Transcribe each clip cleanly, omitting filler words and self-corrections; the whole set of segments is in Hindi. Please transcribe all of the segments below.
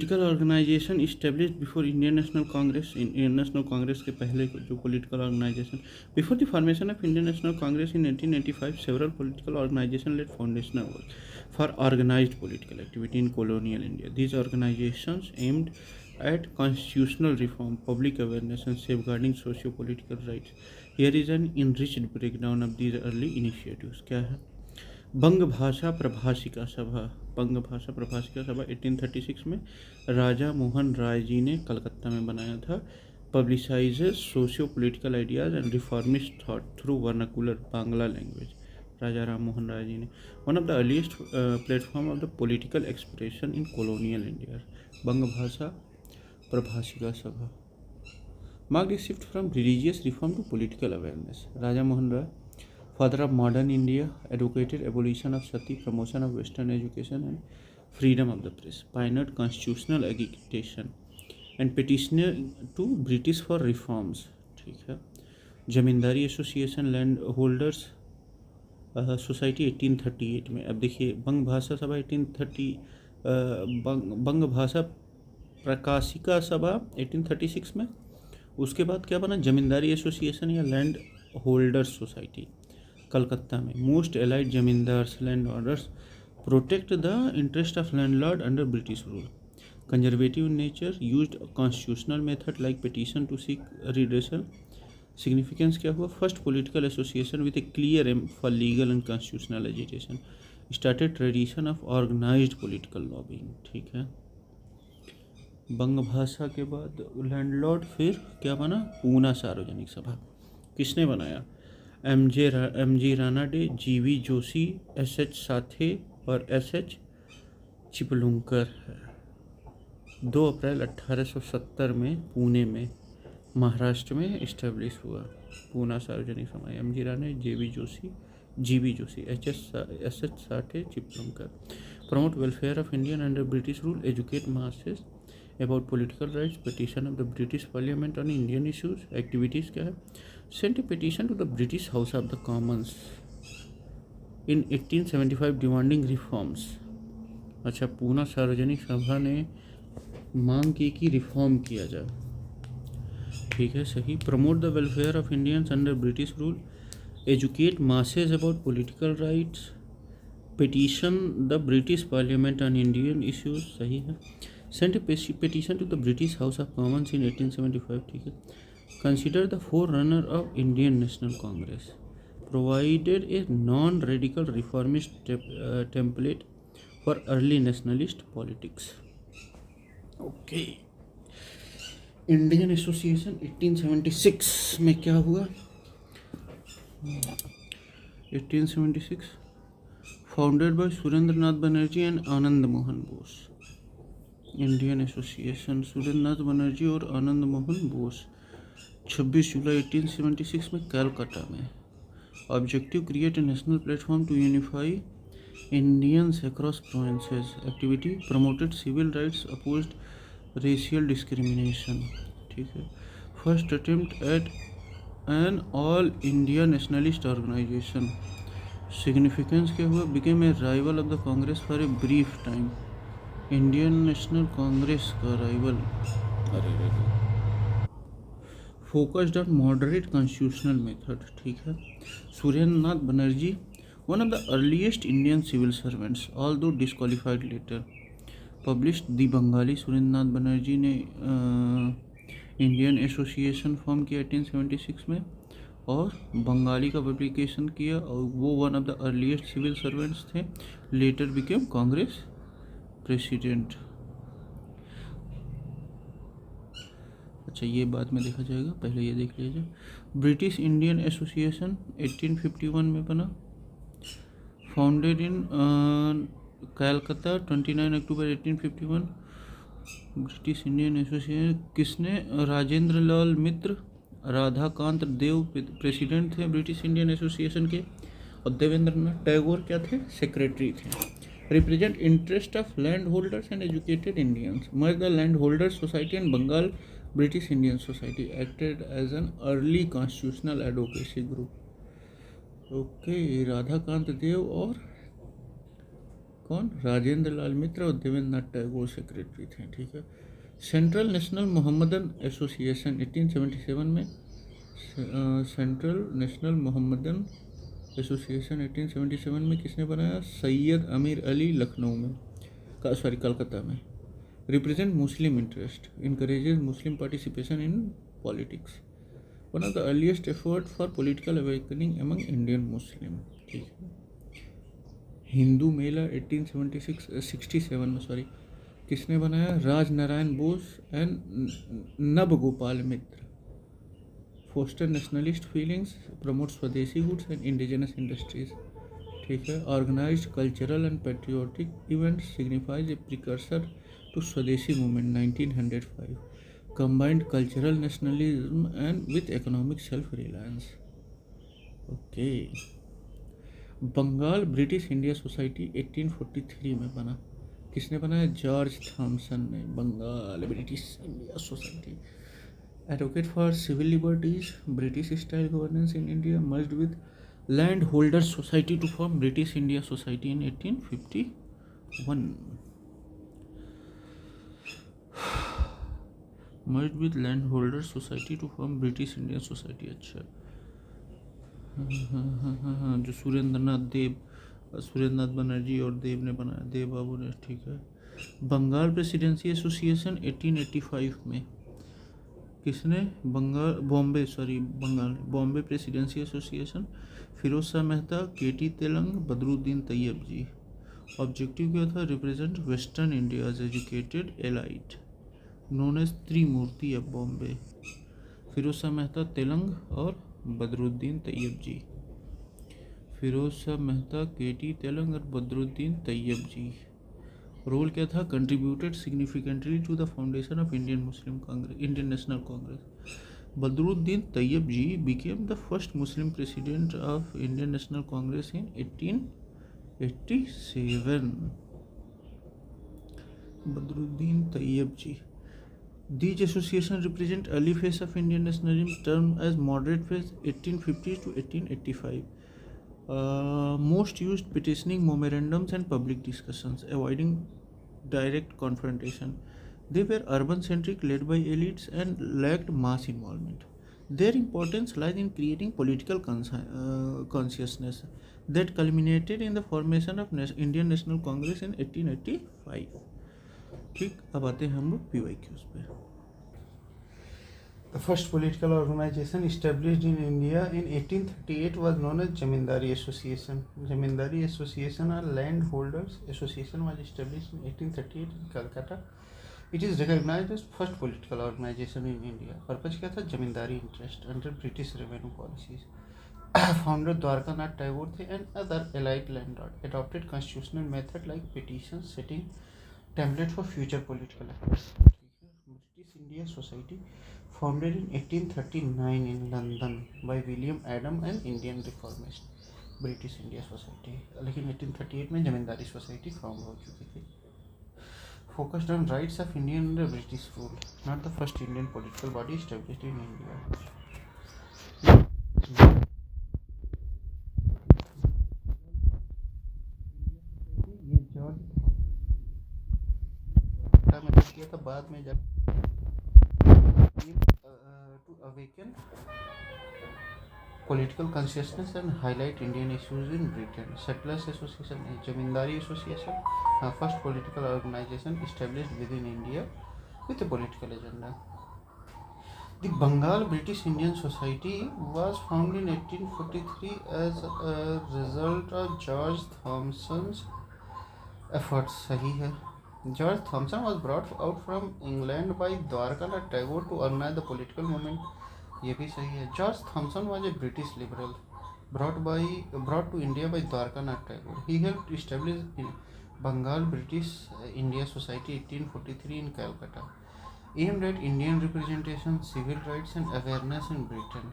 Political organisation establish before Indian national Congress. Indian national Congress के पहले जो political organisation before the formation of Indian national Congress in 1885 several political organisation laid foundational work for organised political activity in colonial India. These organizations aimed at constitutional reform, public awareness, and safeguarding socio-political rights. Here is an enriched breakdown of these early initiatives. क्या है? बंग भाषा प्रभाषिका सभा। बंग भाषा प्रभाषिका सभा 1836 में राजा मोहन राय जी ने कलकत्ता में बनाया था। Publicises socio political ideas and reformist thought through vernacular Bangla language. Raja Ram Mohan Roy ji ने one of the earliest platform of the political expression in colonial India. Banga Bhasha Prakashika Sabha marked a shift from religious reform to political awareness. Raja Mohan Roy, father of modern India, advocated abolition of sati, promotion of Western education and freedom of the press, pioneered constitutional agitation and petitioned to British for reforms. ठीक है। जमींदारी एसोसिएशन लैंड होल्डर्स सोसाइटी 1838 में। अब देखिए बंग भाषा सभा 1830 बंग भाषा प्रकाशिका सभा 1836 में। उसके बाद क्या बना? जमींदारी एसोसिएशन या लैंड होल्डर्स सोसाइटी कलकत्ता में। Most allied zamindars land holders protect the interest of landlord under British rule. Conservative nature used constitutional method like petition to seek redressal. Significance क्या हुआ? First political association with a clear aim for legal and constitutional agitation. Started tradition of organised political lobbying. ठीक है। बंग भाषा के बाद लैंडलॉर्ड फिर क्या बना? पूना सार्वजनिक सभा। किसने बनाया? M G Ranade, G V Joshi, S H Sathe और एस एच चिपलुंकर है। 2 अप्रैल 1870 में पुणे में महाराष्ट्र में इस्टेब्लिश हुआ Poona Sarvajanik Sabha. M G Rana, G V Joshi, S H Sathe, Chiplunkar. Promote welfare of Indian under British rule, educate masses about political rights, petition of the British Parliament on Indian issues. Activities क्या है? Sent a petition to the British House of the Commons in 1875 demanding reforms. अच्छा, पूना सार्वजनिक सभा ने मांग की कि रिफॉर्म किया जाए। ठीक है, सही। Promote the welfare of Indians under British rule, educate masses about political rights, petition the British parliament on Indian issues, सही है। Sent a petition to the British House of Commons in 1875. ठीक है। Considered the forerunner of Indian National Congress. Provided a non-radical reformist template for early nationalist politics. Okay. Indian Association 1876 में क्या हुआ? 1876 founded by Surendranath Banerjee and Anand Mohan Bose. Indian association Surendranath Banerjee और आनंद मोहन बोस। 26 जुलाई 1876 में कलकत्ता में। Objective create a national platform to unify Indians across provinces. Activity promoted civil rights, opposed racial discrimination. ठीक है। First attempt at an all India nationalist organisation. Significance क्या हुआ? Became a rival of the Congress for a brief time. Indian national Congress का rival. Focused on moderate constitutional method. ठीक है। Surendranath Banerjee one of the earliest Indian civil servants although disqualified later. Published दी बंगाली। सुरेंद्रनाथ बनर्जी ने इंडियन एसोसिएशन फॉर्म किया 1876 में और बंगाली का पब्लिकेशन किया और वो one of the earliest civil servants थे। Later became Congress president. अच्छा, ये बाद में देखा जाएगा, पहले ये देख लीजिए। ब्रिटिश इंडियन एसोसिएशन 1851 में बना। Founded in Calcutta 29 October 1851। British Indian association किसने? राजेंद्र लाल मित्र, राधाकांत देव प्रेसिडेंट थे ब्रिटिश इंडियन एसोसिएशन के और देवेंद्रनाथ टैगोर क्या थे? सेक्रेटरी थे। Represent interest of landholders and educated Indians. Merged the Landholders Society and Bengal British Indian Society. Acted as an early constitutional advocacy group. Okay, Radhakant देव और कौन? राजेंद्र लाल मित्र और देवेंद्र नाथ टैगोर सेक्रेटरी थे। ठीक है। सेंट्रल नेशनल मोहम्मदन एसोसिएशन 1877 में, सेंट्रल नेशनल मोहम्मदन एसोसिएशन 1877 में किसने बनाया? सैयद अमीर अली, लखनऊ में, कलकत्ता में। Represent Muslim interest, encourages Muslim participation in politics, one of the earliest effort for political awakening among Indian Muslim. ठीक है। हिंदू मेला 1867 में किसने बनाया? Raj Narayan Bose and Nab Gopal Mitra. Foster nationalist feelings, promote swadeshi goods and indigenous industries. ठीक है। Organised cultural and patriotic events, signifies a precursor to swadeshi movement 1905, combined cultural nationalism and with economic self-reliance. Okay. Bengal British India Society 1843 में बना। किसने बनाया? जॉर्ज थॉमसन ने। Bengal British India Society advocate for civil liberties, British style governance in India, merged with land holders society to form British India Society in 1851। Merged with land holders society to form British Indian Society. अच्छा, हाँ, जो सुरेंद्रनाथ बनर्जी और देव ने बनाया, देव बाबू ने। ठीक है। बंगाल प्रेसिडेंसी एसोसिएशन 1885 में किसने? Bombay presidency association, Firoz Shah Mehta, KT Telang, Badruddin Tyabji. Objective क्या था? Represent western India as educated elite, known as Trimurti of Bombay. Firoz Shah Mehta, Telang और बदरुद्दीन तैयब जी। फिरोज शाह मेहता, केटी तेलंग और बदरुद्दीन तैयब जी। रोल क्या था? Contributed significantly to the foundation of Indian national Congress. Badruddin Tyabji became the first Muslim president of Indian national Congress in 1887। Badruddin Tyabji. These associations represent early phase of Indian nationalism, termed as moderate phase 1850 to 1885. Most used petitioning, memorandums and public discussions, avoiding direct confrontation. They were urban-centric, led by elites and lacked mass involvement. Their importance lies in creating political consciousness that culminated in the formation of Indian National Congress in 1885. ठीक, अब आते हैं हम लोग PYQs पे। The first political organization established in India in 1838 was known as Jamindari Association. Jamindari Association or Landholders Association was established in 1838 in Calcutta. It is recognized as first political organization in India. Purpose क्या था? जमींदारी interest under British revenue policies. Founder Dwarka Nath Tagore थे and other elite landlord adopted constitutional method like petitions, setting template for future political efforts. British India Society founded in 1839 in London by William Adam and Indian Reformist. British India Society, लेकिन 1838 में जमींदारी सोसाइटी फॉर्म हो चुकी थी। Focused on rights of Indian under British rule, not the first Indian political body established in India. ये जॉर्ज में किया था, बाद में जब to awaken political consciousness and highlight Indian issues in Britain. Settlers Association, Jamindari Association, first political organization established within India with a political agenda. The Bengal British Indian Society was founded in 1843 as a result of George Thompson's efforts. सही है। George Thompson was brought out from England by Dwarka Nath Tagore to organize the political movement. ये भी सही है। George Thompson was a British liberal brought to India by Dwarka Nath Tagore. He helped establish Bengal British India Society 1843 in Calcutta, aimed at Indian representation, civil rights and awareness in Britain.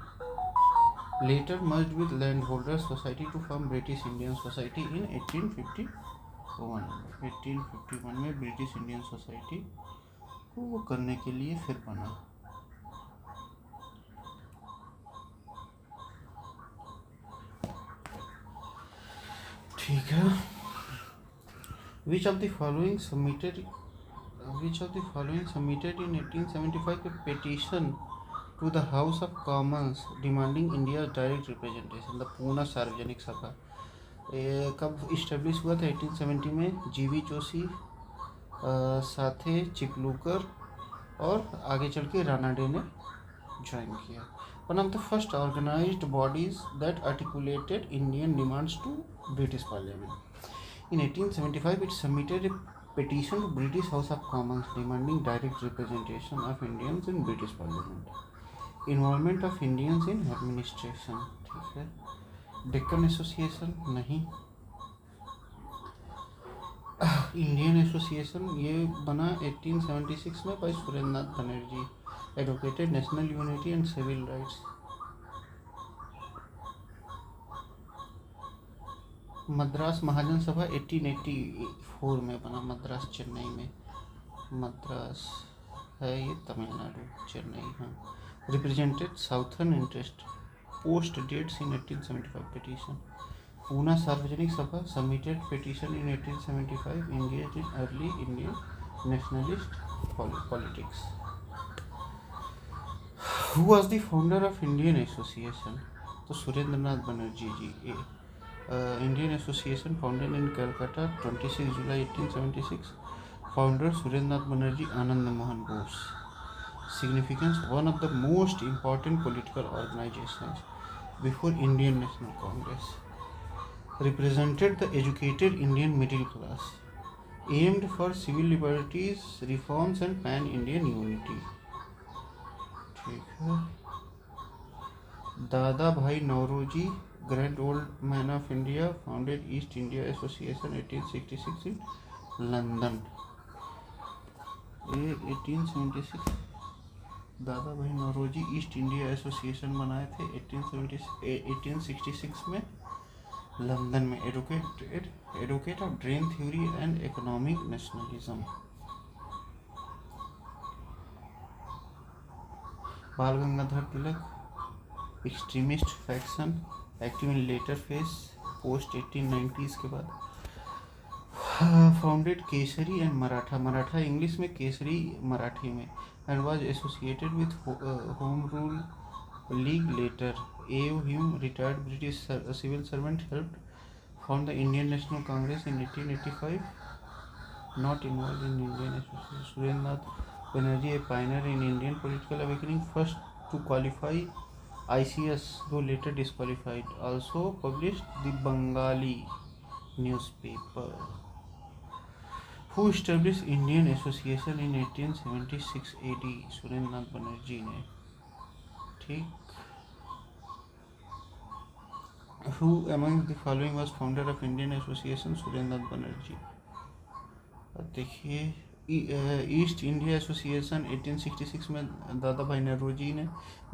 Later merged with Landholders Society to form British Indian Society in 1851 में ब्रिटिश इंडियन सोसाइटी को वो करने के लिए फिर बना। ठीक है। Which of the following submitted which of the following submitted in 1875 a petition to the House of Commons demanding India's direct representation? The Poona Sarvajanik सभा कब इस्टेब्लिश हुआ था? 1870 में। जीवी जोशी, साथे चिपलूकर और आगे चल के रानाडे ने ज्वाइन किया। One of the first organised bodies that articulated Indian demands to British Parliament. In 1875, it submitted a petition to British House of Commons demanding direct representation of Indians in British Parliament. Involvement of Indians in administration, ठीक है। डेक्कन एसोसिएशन नहीं। इंडियन एसोसिएशन ये बना 1876 में by Surendranath Banerjee, advocated national unity and civil rights. Madras Mahajan Sabha 1884 में बना, मद्रास चेन्नई में। मद्रास है ये तमिलनाडु, चेन्नई। हाँ। Represented southern interest, post dates in 1875 petition. Poona Sarvajanik Sabha submitted petition in 1875, engaged in early Indian nationalist politics. Who was the founder of Indian Association? तो सुरेंद्रनाथ बनर्जी जी। Indian Association founded in Calcutta 26 July 1876. Founder Surendranath Banerjee, Anand Mohan Bose. Significance: one of the most important political organizations before Indian National Congress. Represented the educated Indian middle class. Aimed for civil liberties, reforms and pan-Indian unity. ठीक है। Dadabhai Naoroji, grand old man of India, founded East India Association 1866 in London. ये 1876 दादा भाई नौरोजी ईस्ट इंडिया एसोसिएशन बनाए थे 1866 में लंदन में। Advocate of drain theory and economic nationalism. Bal Gangadhar Tilak, extremist faction, active in later phase post 1890s के बाद। Founded Kesari and Maratha, Maratha English में, केसरी मराठी में। And was associated with Home Rule League later. A.O. Hume, retired British civil servant, helped found the Indian National Congress in 1885. Not involved in Indian Association. Surendranath Banerjee, a pioneer in Indian political awakening, first to qualify ICS, though later disqualified. Also published the Bengali newspaper. Who established Indian Association in 1876 AD? Surendranath Banerjee ने। ठीक। Who among the following was founder of Indian Association? Surendranath Banerjee। देखिए, ईस्ट इंडिया एसोसिएशन 1866 में दादा भाई नौरोजी ने।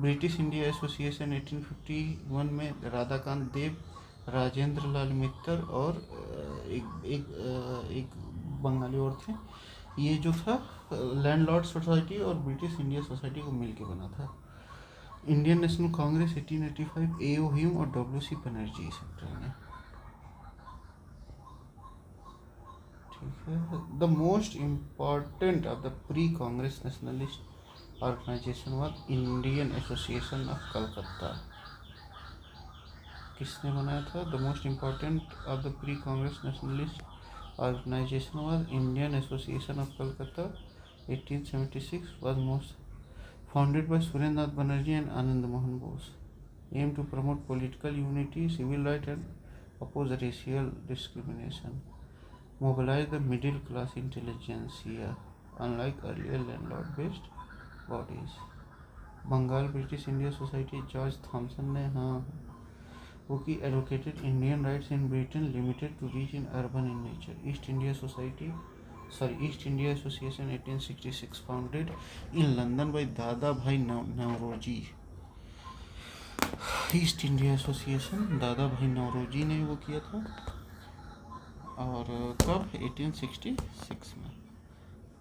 ब्रिटिश इंडिया एसोसिएशन 1851 में राधाकांत देव, राजेंद्र लाल मित्तर और एक बंगाली और थे। ये जो था लैंडलॉर्ड सोसाइटी और ब्रिटिश इंडिया सोसाइटी को मिलके बना था। Indian national Congress 1885, A.O. Hume और W.C. बनर्जी सेक्रेटरी ने। ठीक है। The most important of the pre Congress nationalist organisation was Indian Association of Calcutta. किसने बनाया था? The most important of the pre Congress nationalist organisation was Indian Association of Calcutta 1876 was most founded by Surendranath Banerjee and Anand Mohan Bose. Aimed to promote political unity, civil rights and oppose racial discrimination. Mobilize the middle class intelligentsia, unlike earlier landlord-based bodies. Bengal British India society George Thomson ने वो की advocated Indian rights in Britain limited to reach in urban in nature. East India Association 1866 founded in London by Dadabhai Naoroji. East India association दादा भाई नौरोजी ने वो किया था। और कब? 1866 में।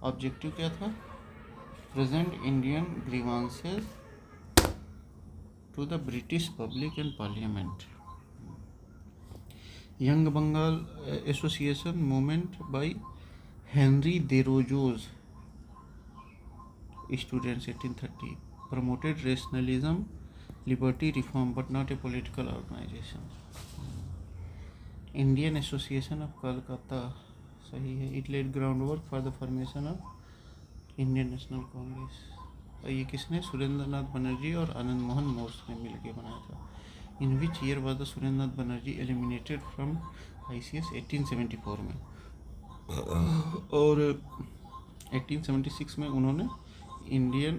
ऑब्जेक्टिव क्या था? Present Indian grievances to the British public and parliament. Young Bengal Association movement by Henry Derozio's students 1830 promoted rationalism, liberty, reform, but not a political organization. Indian Association of Calcutta, सही है. It laid groundwork for the formation of Indian National Congress. ये किसने? सुरेंद्रनाथ बनर्जी और आनंद मोहन बोस ने मिलकर बनाया था. In which year was the Surendranath Banerjee eliminated from ICS? 1874 में. और 1876 में उन्होंने इंडियन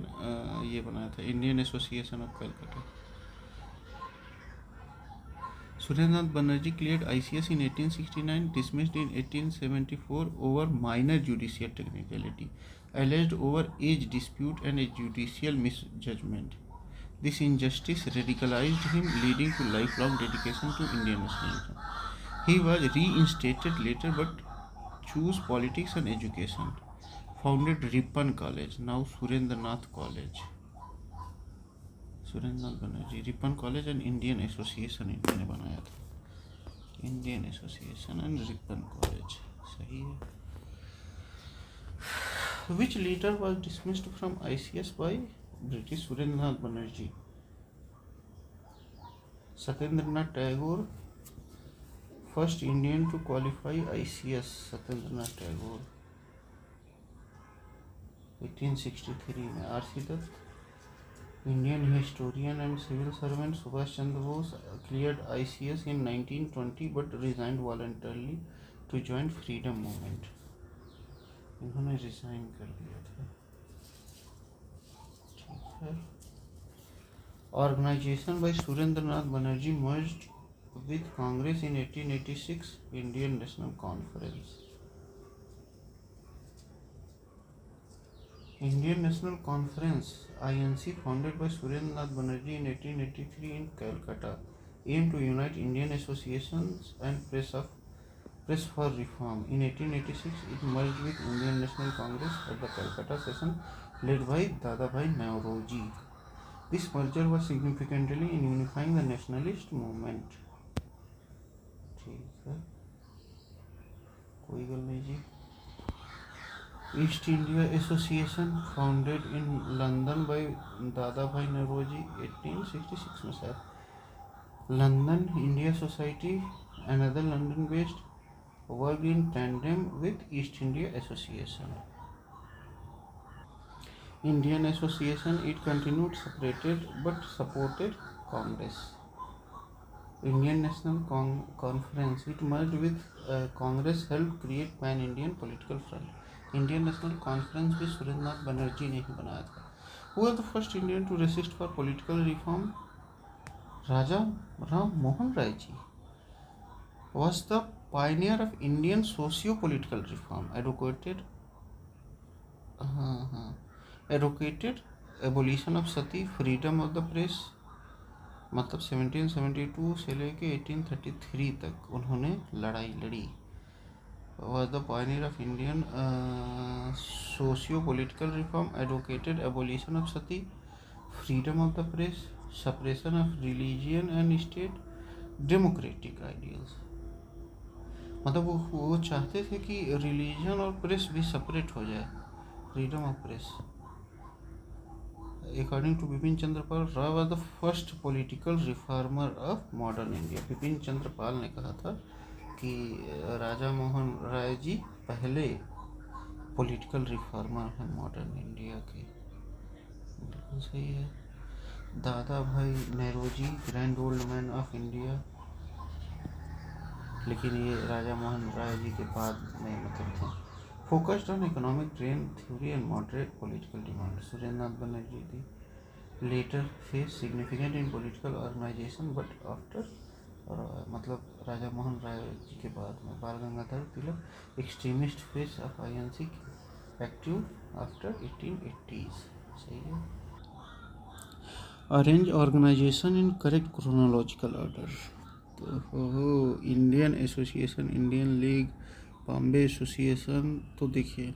ये बनाया था, Indian Association of Calcutta. Surendranath Banerjee cleared ICS in 1869, dismissed in 1874 over minor judicial technicality, alleged over age dispute and a judicial misjudgment. This injustice radicalized him, leading to lifelong dedication to Indian nationalism. He was reinstated later but chose politics and education. Founded Ripon College, now Surendranath College. Surendranath Banerjee, Ripon College and Indian Association इन्होंने बनाया था. Indian Association and Ripon College, सही है. Which leader was dismissed from ICS by British? Surendranath Banerjee. Satyendranath Tagore, first Indian to qualify ICS. Satyendranath Tagore 1863 में. RC Dutt, Indian historian and civil servant Subhash Chandra Bose cleared ICS in 1920 but resigned voluntarily to join freedom movement. इन्होंने रिजाइन कर दिया था. ठीक है. Organization by Surendranath Banerjee merged with Congress in 1886. Indian National Conference. Indian National Conference INC, founded by Surendranath Banerjee in 1883 in Calcutta, aimed to unite Indian associations and press for reform. In 1886, it merged with Indian National Congress at the Calcutta session led by Dadabhai Naoroji. This merger was significant in unifying the nationalist movement. ठीक है, कोई गल नहीं जी. East India Association, founded in London by Dadabhai Naoroji 1866 में शायद. London India Society, another London based, work in tandem with East India Association. Indian Association, it continued separated but supported Congress. Indian National Conference, it merged with Congress, help create pan Indian political front. Indian National Conference भी सुरेंद्रनाथ बनर्जी ने ही बनाया था. Who was the first Indian to resist for political reform? Raja Ram Mohan Roy ji was the pioneer of Indian socio-political reform, advocated abolition of sati, freedom of the press. मतलब 1772 से लेके 1833 तक उन्होंने लड़ाई लड़ी. Was the pioneer of Indian socio-political reform, advocated abolition of sati, freedom of the press, suppression of religion and state, democratic ideals. मतलब वो चाहते थे कि रिलीजन और प्रेस भी सेपरेट हो जाए. Freedom of press. According to Bipin Chandra Pal, Roy was the first political reformer of modern India. Bipin Chandra Pal ने कहा था कि राजा मोहन राय जी पहले पॉलिटिकल रिफॉर्मर हैं मॉडर्न इंडिया के. बिल्कुल सही है. Dadabhai Naoroji, grand old man of India, लेकिन ये राजा मोहन राय जी के बाद में मतलब थे. Focused on economic trend theory and moderate political demand. Surendranath Banerjee थी. Later phase significant in political organization but after, मतलब राजा मोहन राय जी के बाद में Bal Gangadhar Tilak extremist phase of INC, active after 1880s. सही है. Arrange organization in correct chronological order. तो Indian association, Indian league, Bombay association. तो देखिए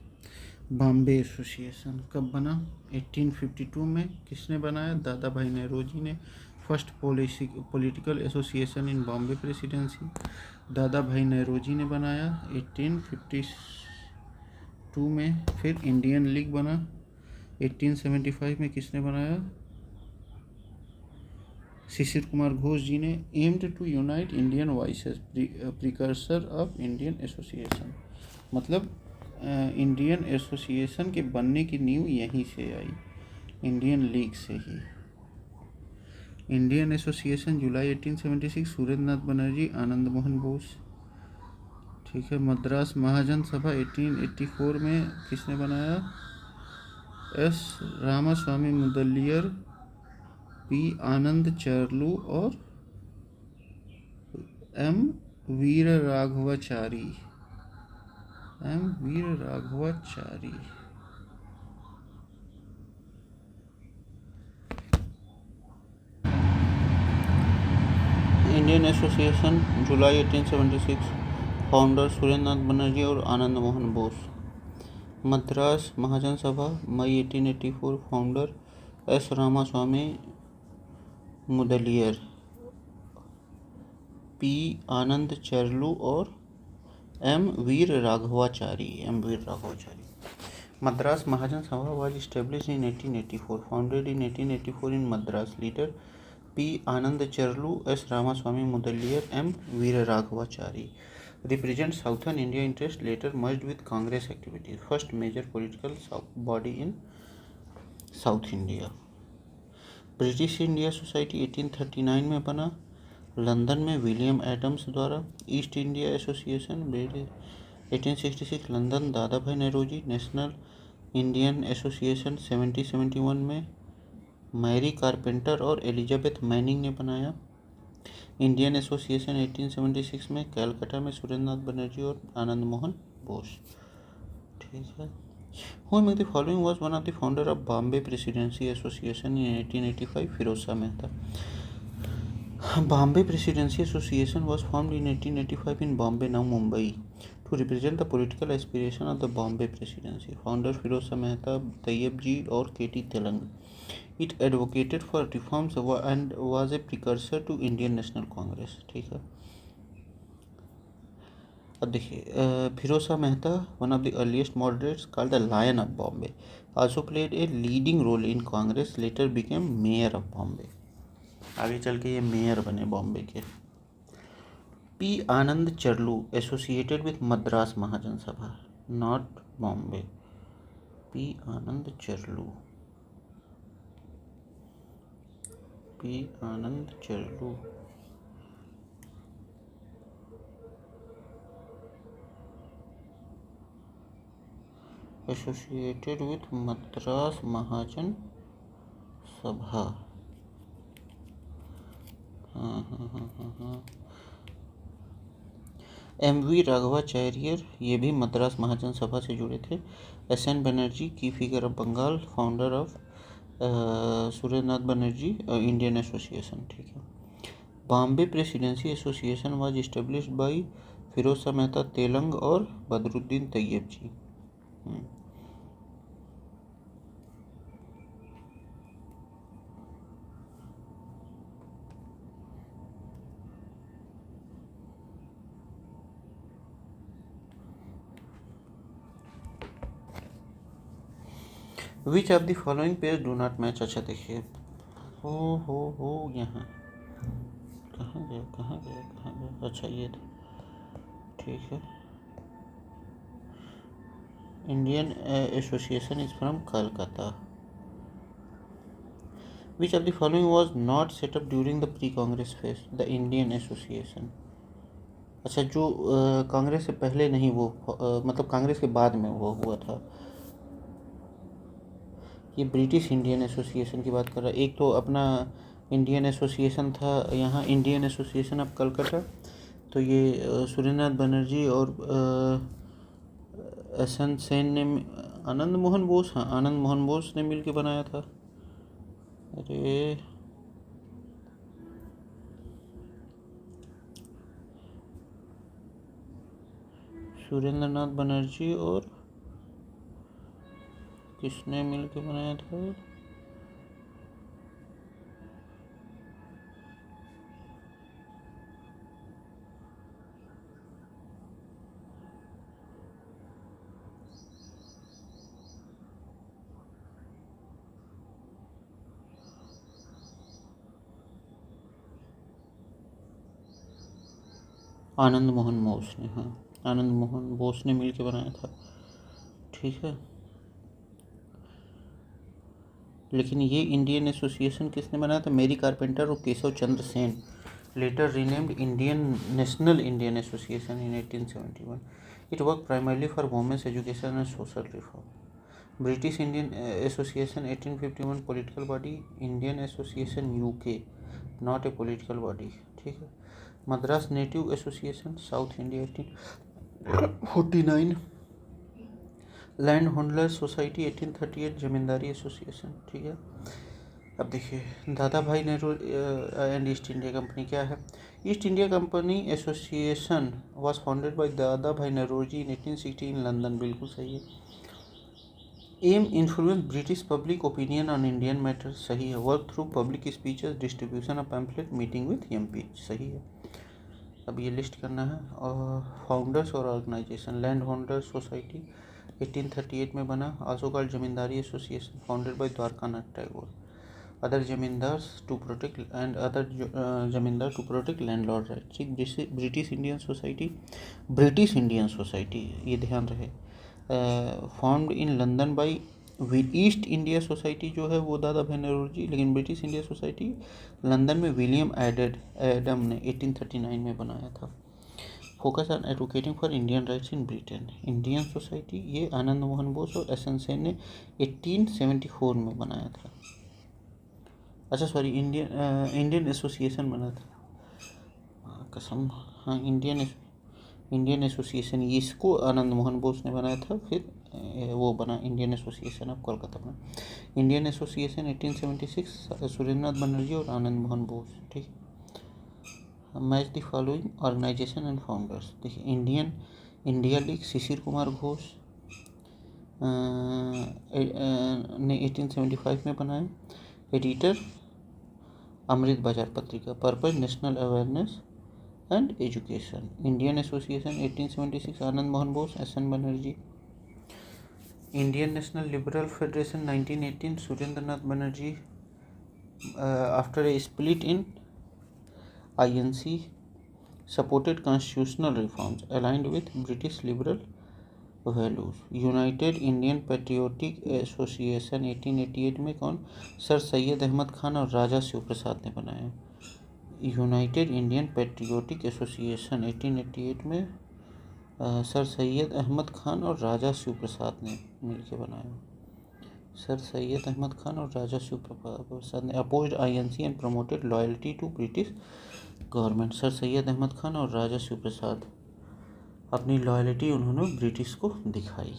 बॉम्बे एसोसिएशन कब बना? 1852 में. किसने बनाया? दादा भाई नेहरूजी ने. First political association in Bombay presidency, दादा भाई नौरोजी ने बनाया 1852 में। फिर इंडियन लीग बना 1875 में। किसने बनाया? शिशिर कुमार घोष जी ने। Aimed to unite Indian voices, precursor of Indian Association. मतलब इंडियन एसोसिएशन के बनने की नींव यहीं से आई, इंडियन लीग से ही। इंडियन एसोसिएशन जुलाई 1876, सुरेंद्र नाथ बनर्जी, आनंद मोहन बोस। ठीक है। मद्रास महाजन सभा 1884 में किसने बनाया? एस रामास्वामी मुदलियर, पी आनंद चरलू और M Veera Raghavachari. Indian association जुलाई 1876, फाउंडर सुरेंद्र नाथ बनर्जी और आनंद मोहन बोस। मद्रास महाजन सभा मई 1884, founder S Ramaswami Mudaliar, P Anand Charlu और M Veera Raghavachari. Madras Mahajan Sabha was established in 1884, founded in 1884 in Madras. Leader P. Anand Charlu, S. Ramaswamy Mudaliar, M. Veera Raghavachari. Represent Southern India interest, later merged with Congress activities. First major political body in South India. British India society 1839 में बना, लंदन में विलियम एडम्स द्वारा। ईस्ट इंडिया एसोसिएशन 1866, लंदन दादा भाई नौरोजी। नेशनल इंडियन एसोसिएशन 1771 में मैरी कारपेंटर और एलिजाबेथ मैनिंग ने बनाया। इंडियन एसोसिएशन 1876 में कलकत्ता में सुरेंद्र नाथ बनर्जी और आनंद मोहन बोस। ठीक है। Who among the following was one of the founder of Bombay Presidency Association in 1885? Firoz Mehta. Bombay Presidency Association was formed in 1885 in Bombay, now Mumbai, to represent the political aspiration of the Bombay Presidency. Founders Firoz Mehta, Tayyab Ji और K.T. Telang. It advocated for reforms and was a precursor to Indian National Congress. ठीक है। अब देखिए, Feroze Mehta, one of the earliest moderates, called the lion of Bombay, also played a leading role in Congress, later became mayor of Bombay. आगे चल के ये मेयर बने बॉम्बे के। P Anand Charlu, associated with Madras Mahajan Sabha, not Bombay. P Anand Charlu, associated with Madras Mahajan Sabha. M we Raghavacharya, ये भी मद्रास महाजन सभा से जुड़े थे। S N Banerjee, key figure of Bengal, founder of Surendra Nath Banerjee Indian association. ठीक है। Bombay presidency association was established by Feroze Mehta, Telang और Badruddin Tyabji. Which of the following pairs do not match? अच्छा देखिए, हो यहाँ कहाँ गया? अच्छा ये था। ठीक है। Indian association is from Calcutta. Which of the following was not set up during the pre Congress phase? The Indian association. अच्छा, जो कांग्रेस से पहले नहीं, वो मतलब कांग्रेस के बाद में वो हुआ था। ये ब्रिटिश इंडियन एसोसिएशन की बात कर रहा है। एक तो अपना इंडियन एसोसिएशन था यहाँ, इंडियन एसोसिएशन ऑफ कलकत्ता, तो ये सुरेंद्र नाथ बनर्जी और एस एन सेन ने, आनंद मोहन बोस, हाँ आनंद मोहन बोस ने मिल के बनाया था। अरे सुरेंद्र नाथ बनर्जी और किसने मिल के बनाया था? आनंद मोहन बोस ने, हाँ आनंद मोहन बोस ने मिल के बनाया था, ठीक है। लेकिन ये इंडियन एसोसिएशन किसने बनाया था? मेरी कारपेंटर और Keshav Chandra Sen, later renamed Indian national Indian association in 1871. It worked primarily for women's education and social reform. British Indian Association 1851 political body, Indian Association UK not a political body, ठीक है। Madras native association south India 1849, land holder society 1838, जमींदारी एसोसिएशन, ठीक है। अब देखिए दादा भाई Nehru and east India company क्या है? East India company association was founded by Dadabhai Nehru ji in 1860 in London, बिल्कुल सही है। Aim influence British public opinion on Indian matter, सही है। Work through public speeches, distribution of pamphlet, meeting with MP, सही है। अब ये लिस्ट करना है। और फाउंडर्स और ऑर्गेनाइजेशन, लैंड होल्डर सोसाइटी 1838 में बना, also called Zamindari association, founded by Dwarkanath Tagore. Other zamindars to protect and other zamindar to protect landlord rights. British Indian society ये ध्यान रहे, formed in London by East India society जो है वो दादा भाई नेहरू जी, लेकिन ब्रिटिश इंडिया सोसाइटी लंदन में विलियम एडम ने 1839 में बनाया था। Focus on advocating for Indian rights in Britain. Indian society ये आनंद मोहन बोस और एस एन सेन ने 1874 में बनाया था। अच्छा सॉरी, इंडियन एसोसिएशन बना था, कसम, हाँ इंडियन एसोसिएशन इसको आनंद मोहन बोस ने बनाया था, फिर वो बना इंडियन एसोसिएशन ऑफ कोलकाता बना। इंडियन एसोसिएशन 1876, सुरेंद्रनाथ बनर्जी और आनंद मोहन बोस, ठीक है। Match the following organisation and founders. देखिए इंडिया लीग शिशिर कुमार घोष ने 1875 में बनाया। Editor Amrit Bazar Patrika. Purpose national awareness and education. Indian association 1876 Anand Mohan Bose, S N Banerjee. Indian National Liberal Federation 1918 Surendranath Banerjee, after a split in INC supported constitutional reforms aligned with British liberal values. United Indian patriotic association 1888 में कौन? सर सैयद अहमद खान और राजा शिव प्रसाद ने बनाया। यूनाइटेड इंडियन पैट्रियोटिक एसोसिएशन 1888 में सर सैयद अहमद खान और राजा शिव प्रसाद ने मिलकर बनाया। सर सैयद अहमद खान और राजा शिव प्रसाद ने opposed INC and promoted loyalty to British government. Sir Syed Ahmed Khan और राजा शिव प्रसाद अपनी लॉयल्टी उन्होंने ब्रिटिश को दिखाई,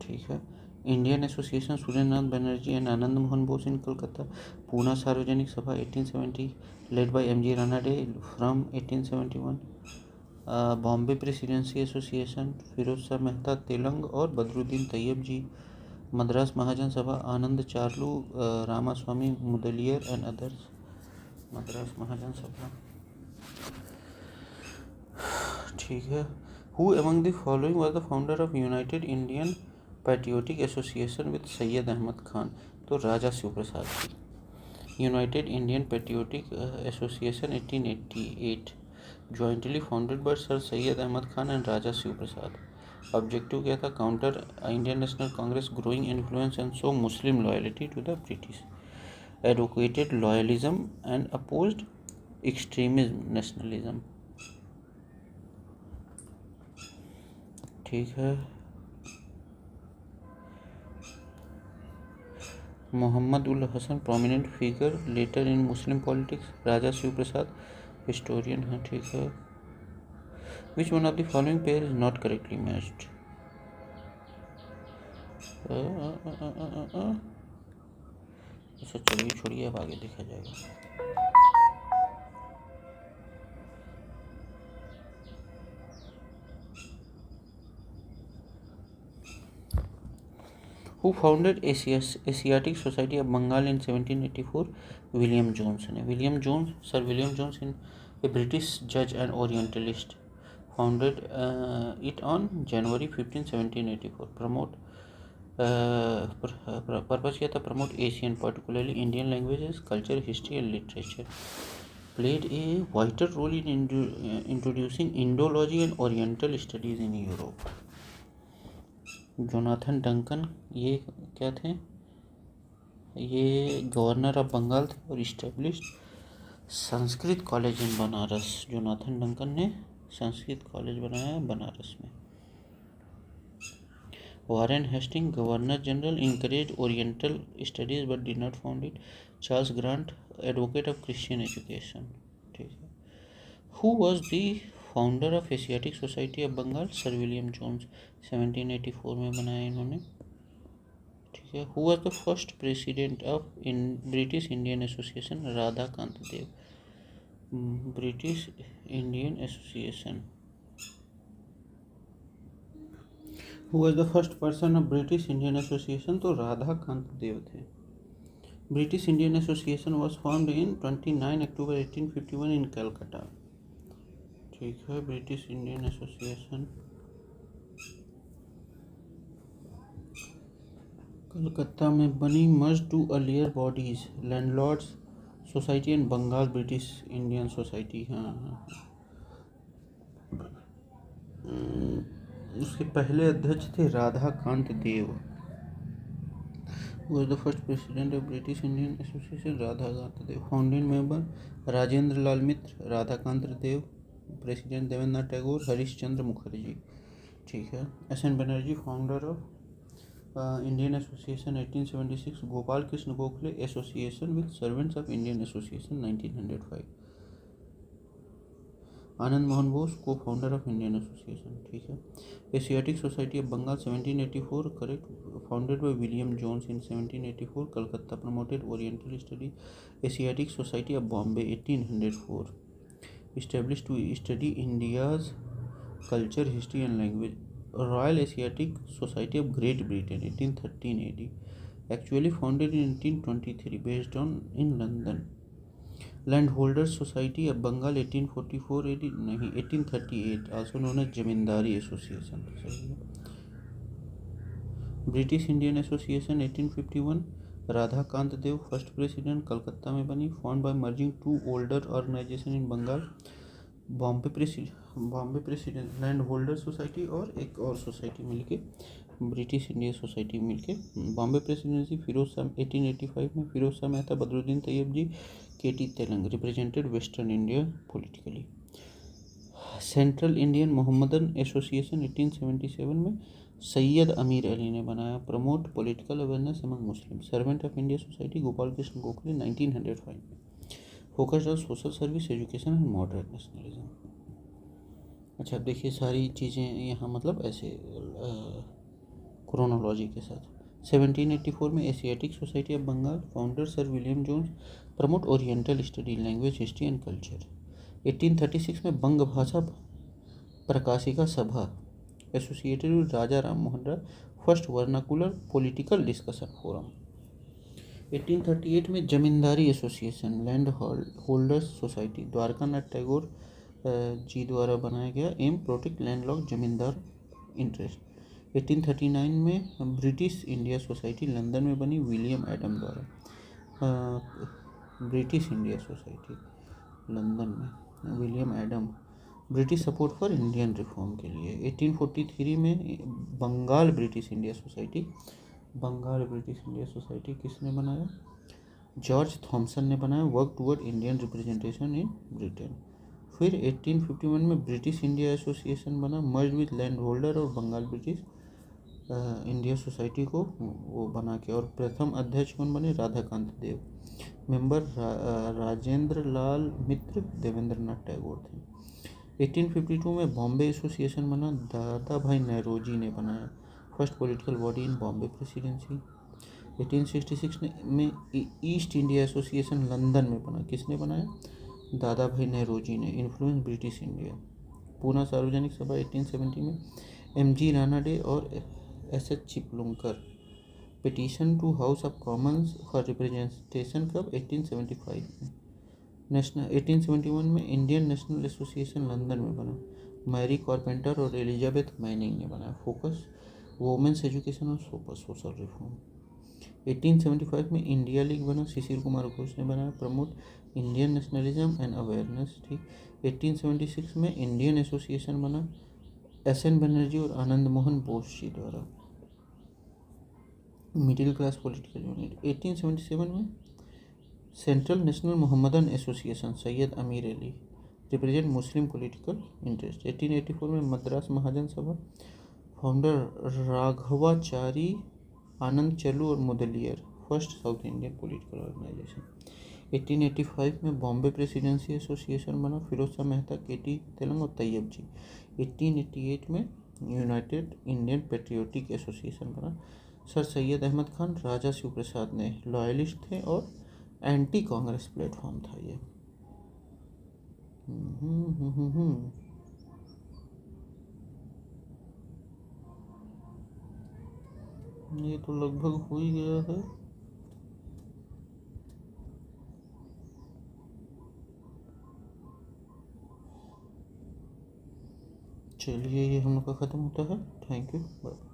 ठीक है। Indian association Surendranath Banerjee and Anand Mohan Bose in Calcutta. Poona Sarvajanik Sabha 1870 led by MG Ranade from 1871। Bombay presidency association Firoz Shah Mehta Telang और Badruddin Tyabji. Madras Mahajan Sabha Anand Charlu Ramaswamy Mudaliar and others. Madras Mahajan Sabha, ठीक है। Who among the following was the founder of United Indian patriotic association with Syed Ahmed Khan? तो राजा शिव प्रसाद जी। United Indian patriotic association 1888 jointly founded by sir Syed Ahmed Khan and Raja Shiv Prasad. Objective क्या था? Counter Indian national Congress growing influence and show Muslim loyalty to the British. Advocated loyalism and opposed extremism nationalism, ठीक है। Mohammad ul Hasan prominent figure later in Muslim politics. Raja Shiv Prasad historian है, ठीक है। Which one of the following pair is not correctly matched? अच्छा चलिए छोड़िए, अब आगे देखा जाएगा। Who founded Asiatic Society of Bengal in 1784? William Jones ने। Sir William Jones in a British judge and Orientalist, founded it on January 15, 1784. Promote purpose क्या था? Promote Asian, particularly Indian languages, culture, history and literature. played a vital role in introducing Indology and Oriental studies in Europe. Jonathan Duncan ये क्या थे? ये गवर्नर ऑफ बंगाल थे और established Sanskrit college in Banaras. Jonathan Duncan ने संस्कृत कॉलेज बनाया बनारस में। Warren Hasting governor general encouraged Oriental studies but did not found it. Charles Grant advocate of Christian education. ठीक है। Who was the founder of Asiatic society of Bengal? Sir William Jones 1784 में बनाया इन्होंने। ठीक है। Who was the first president of British Indian Association? Radhakant Deb. British Indian Association. Who was the first person of British Indian Association? तो राधाकांत देव थे। British Indian Association was formed in 29 October 1851 in Calcutta। ठीक है। British Indian Association कलकत्ता में बनी। merged to earlier bodies Landlords Society and Bengal British Indian Society। हाँ। उसके पहले अध्यक्ष थे Radhakant Dev. was the first president of British Indian Association? Radhakant Dev. Founding member Rajendra Lal Mitra, Radhakant Dev. President Debendranath Tagore, Harish Chandra Mukherjee. ठीक है। S N Banerjee founder of Indian association 1876। Gopal Krishna Gokhale association with servants of Indian association 1905। Anand Mohan Bose को फाउंडर ऑफ इंडियन एसोसिएशन। ठीक है। Asiatic society of Bengal 1784 correct, founded by William Jones in 1784। Calcutta promoted oriental study. Asiatic society of Bombay 1804 established to study India's culture, history and language. Royal Asiatic Society of Great Britain 1813 AD, actually founded in 1823, based on in London. Landholders Society of Bengal 1844 AD, नहीं 1838, also known as Zamindari association. British Indian association 1851। Radhakant Dev first president, Calcutta में बनी। Found by merging two older organization in Bengal. Bombay president land holder society और एक और सोसाइटी मिलके ब्रिटिश इंडिया सोसाइटी मिलके। बॉम्बे प्रेसिडेंसी फिरोज शाह 1885 में। Firoz Shah Mehta, Badruddin Tyabji, K T Telang represented western India politically. Central Indian Mohammedan association 1877 में सैयद अमीर अली ने बनाया। Promote political awareness among Muslim. Servant of India society Gopal Krishna Gokhale 1905 में। Focused on social service, education and moderate nationalism. अच्छा, अब देखिए सारी चीज़ें यहाँ मतलब ऐसे क्रोनोलॉजी के साथ। 1784 में Asiatic society of Bengal, founder sir William Jones. Promote oriental study, language, history and culture. 1836 में Bang Bhasha Prakashika Sabha, associated with Raja Ram Mohan Roy, first vernacular political discussion forum. 1838 में Zamindari association, land holders society, Dwarka Nath Tagore ji द्वारा बनाया गया। Aim protect landlord zamindar interest. 1839 में ब्रिटिश इंडिया सोसाइटी लंदन में बनी, विलियम एडम द्वारा। ब्रिटिश इंडिया सोसाइटी लंदन में, William Adam. British support for Indian reform के लिए। 1843 में Bengal British India society. Bengal British India society किसने बनाया? जॉर्ज थॉमसन ने बनाया। Work toward Indian representation in Britain. फिर 1851 में ब्रिटिश इंडिया एसोसिएशन बना, मर्ज विद लैंड होल्डर और बंगाल ब्रिटिश इंडिया सोसाइटी को वो बना के। और प्रथम अध्यक्ष कौन बने? राधाकांत देव। मेंबर राजेंद्र लाल मित्र, देवेंद्रनाथ टैगोर थे। 1852 में बॉम्बे एसोसिएशन बना, दादा भाई नेहरूजी ने बनाया। First political body in Bombay presidency. 1866 में ईस्ट इंडिया एसोसिएशन लंदन में बना, किसने बनाया? दादा भाई नेहरूजी ने। Influence British India. Poona Sarvajanik Sabha 1870 में, एम.जी. राणा डे और S H. Chiplunkar. Petition to House of Commons for representation कब? 1875 में। नेशनल 1871 में इंडियन नेशनल एसोसिएशन लंदन में बना, मैरी कारपेंटर और एलिजाबेथ मैनिंग ने बनाया। फोकस वुमेन्स एजुकेशन और सोशल रिफॉर्म। 1875 में इंडिया लीग बना, शिशिर कुमार घोष ने बनाया, promote Indian nationalism and awareness. ठीक। 1876 में इंडियन एसोसिएशन बना, एस.एन. बनर्जी और आनंद मोहन बोस जी द्वारा। Middle class political unit. 1877 में central national Mohammedan association, Syed Amir Ali, represent Muslim political interest. 1884 में मद्रास महाजन सभा, फाउंडर राघवाचारी, आनंद चलू और Mudaliar, first South Indian political organisation. 1885 में बॉम्बे प्रेसिडेंसी एसोसिएशन बना, फिरोज शाह मेहता, के.टी. तेलंग और तैयब जी। 1888 में यूनाइटेड इंडियन पेट्रियोटिक एसोसिएशन बना, सर सैयद अहमद खान, राजा शिव प्रसाद ने लॉयलिस्ट थे और एंटी कांग्रेस प्लेटफॉर्म था ये। ये तो लगभग हो ही गया है। चलिए ये हम लोग का ख़त्म होता है। Thank you, bye.